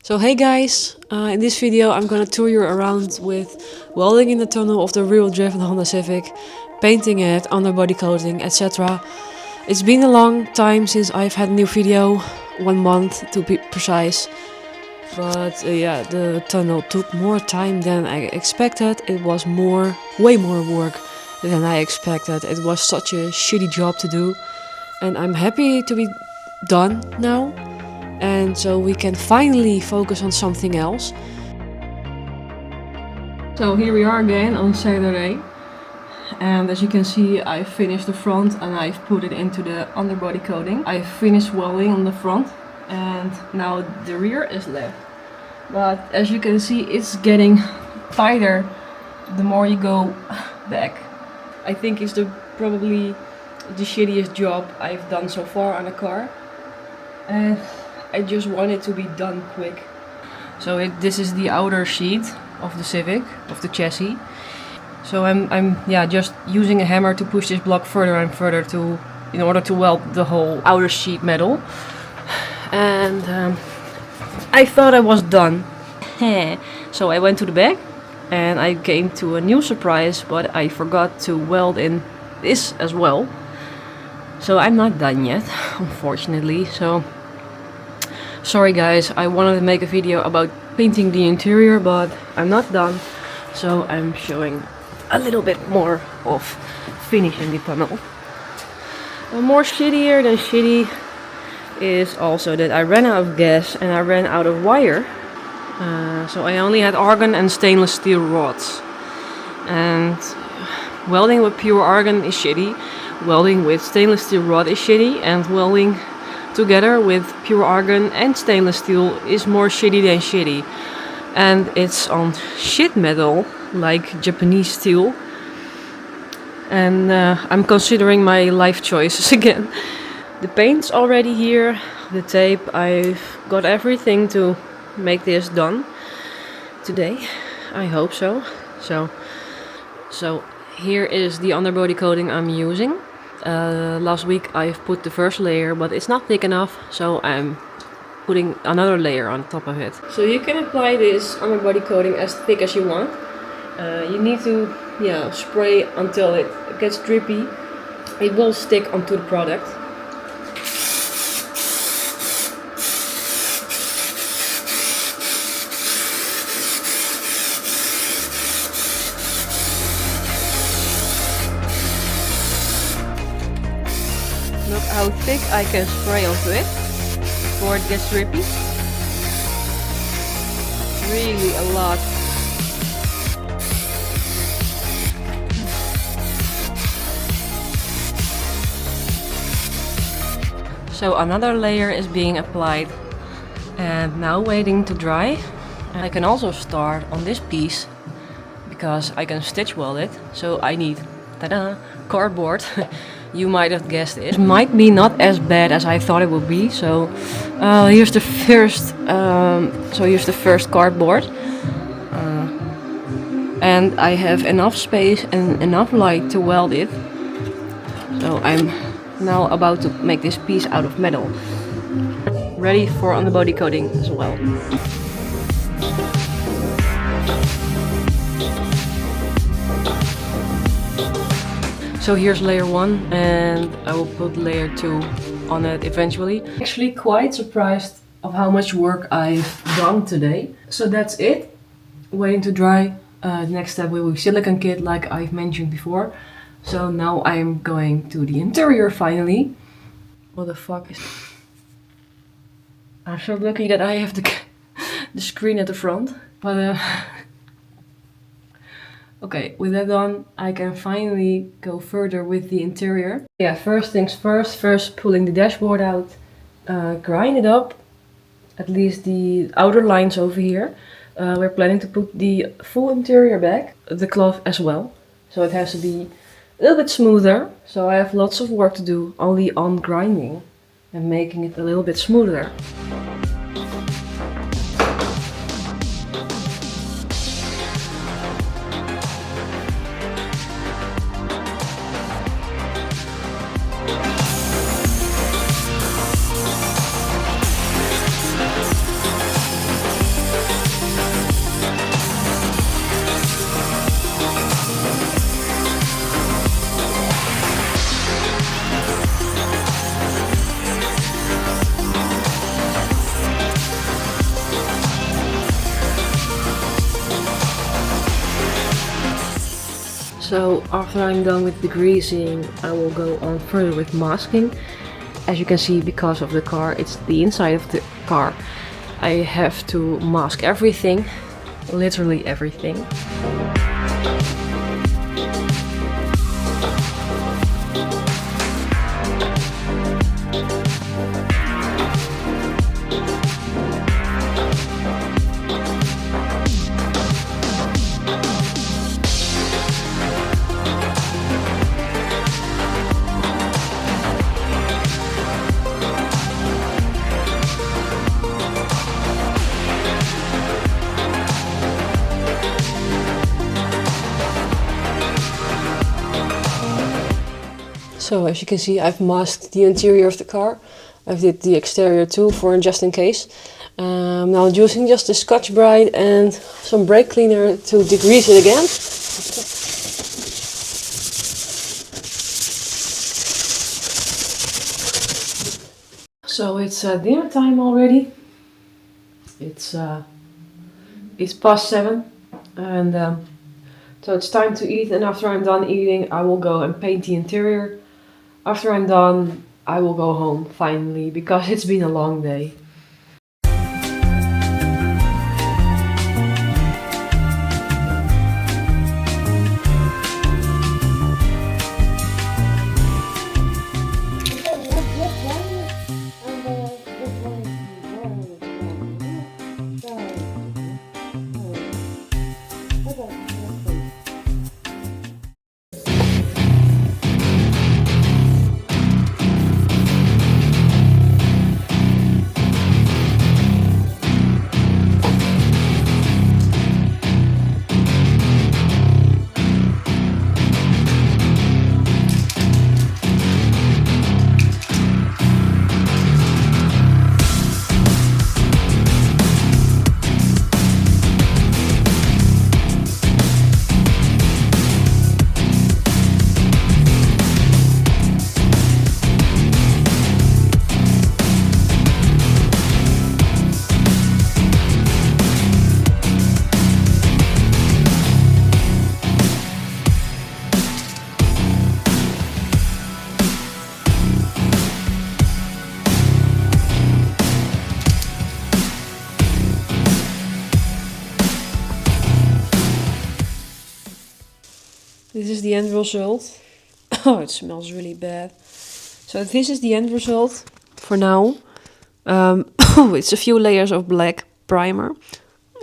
So hey guys, in this video I'm gonna tour you around with welding in the tunnel of the rear driven Honda Civic, painting it, underbody coating, etc. It's been a long time since I've had a new video, 1 month to be precise. But yeah, the tunnel took more time than I expected. It was way more work than I expected. It was such a shitty job to do, and I'm happy to be done now. And so we can finally focus on something else. So here we are again on Saturday, and as you can see I finished the front and I've put it into the underbody coating. I finished welding on the front and now the rear is left. But as you can see it's getting tighter the more you go back. I think it's probably the shittiest job I've done so far on a car. And I just want it to be done quick. So this is the outer sheet of the Civic, of the chassis. So I'm just using a hammer to push this block further and further in order to weld the whole outer sheet metal. And I thought I was done. So I went to the back and I came to a new surprise, but I forgot to weld in this as well. So I'm not done yet, unfortunately. So sorry guys, I wanted to make a video about painting the interior, but I'm not done. So I'm showing a little bit more of finishing the tunnel. More shittier than shitty is also that I ran out of gas and I ran out of wire. So I only had argon and stainless steel rods. And welding with pure argon is shitty. Welding with stainless steel rod is shitty, and welding together with pure argon and stainless steel is more shitty than shitty. And it's on shit metal, like Japanese steel. And I'm considering my life choices again. The paint's already here, the tape, I've got everything to make this done today. I hope so. So here is the underbody coating I'm using. Last week I've put the first layer, but it's not thick enough, so I'm putting another layer on top of it. So you can apply this underbody coating as thick as you want. You need to spray until it gets drippy. It will stick onto the product. Look how thick I can spray onto it before it gets drippy. Really a lot. So another layer is being applied and now waiting to dry. And I can also start on this piece because I can stitch weld it. So I need, ta-da, cardboard. You might have guessed it. It might be not as bad as I thought it would be. So here's the first cardboard, and I have enough space and enough light to weld it. So I'm now about to make this piece out of metal, ready for underbody coating as well. So here's layer 1 and I will put layer 2 on it eventually. Actually quite surprised of how much work I've done today. So that's it. Waiting to dry. Next step will be silicone kit like I've mentioned before. So now I'm going to the interior finally. What the fuck is... I'm so lucky that I have the screen at the front. But okay, with that done, I can finally go further with the interior. Yeah, first things first pulling the dashboard out, grind it up, at least the outer lines over here. We're planning to put the full interior back, the cloth as well. So it has to be a little bit smoother. So I have lots of work to do only on grinding and making it a little bit smoother. So after I'm done with degreasing, I will go on further with masking. As you can see, because of the car, it's the inside of the car. I have to mask everything, literally everything. So as you can see, I've masked the interior of the car. I've did the exterior too, for just in case. Now I'm using just the Scotch-Brite and some brake cleaner to degrease it again. So it's dinner time already. It's past 7, and so it's time to eat. And after I'm done eating, I will go and paint the interior. After I'm done, I will go home finally, because it's been a long day. This is the end result. Oh, it smells really bad. So this is the end result for now. It's a few layers of black primer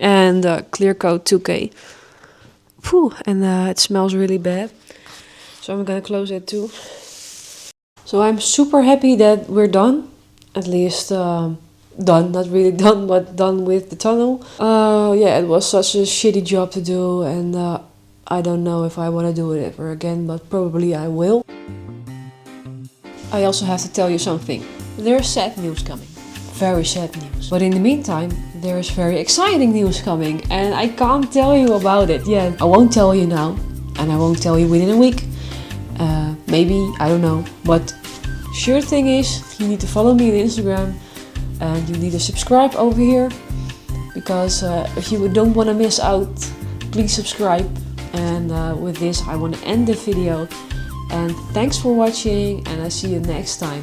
and clear coat 2K. And it smells really bad. So I'm gonna close it too. So I'm super happy that we're done. At least done, not really done, but done with the tunnel. Yeah, it was such a shitty job to do, and I don't know if I want to do it ever again, but probably I will. I also have to tell you something. There's sad news coming. Very sad news. But in the meantime, there's very exciting news coming, and I can't tell you about it yet. I won't tell you now, and I won't tell you within a week. Maybe, I don't know. But sure thing is, you need to follow me on Instagram, and you need to subscribe over here. Because if you don't want to miss out, please subscribe. And with this I want to end the video, and thanks for watching, and I see you next time.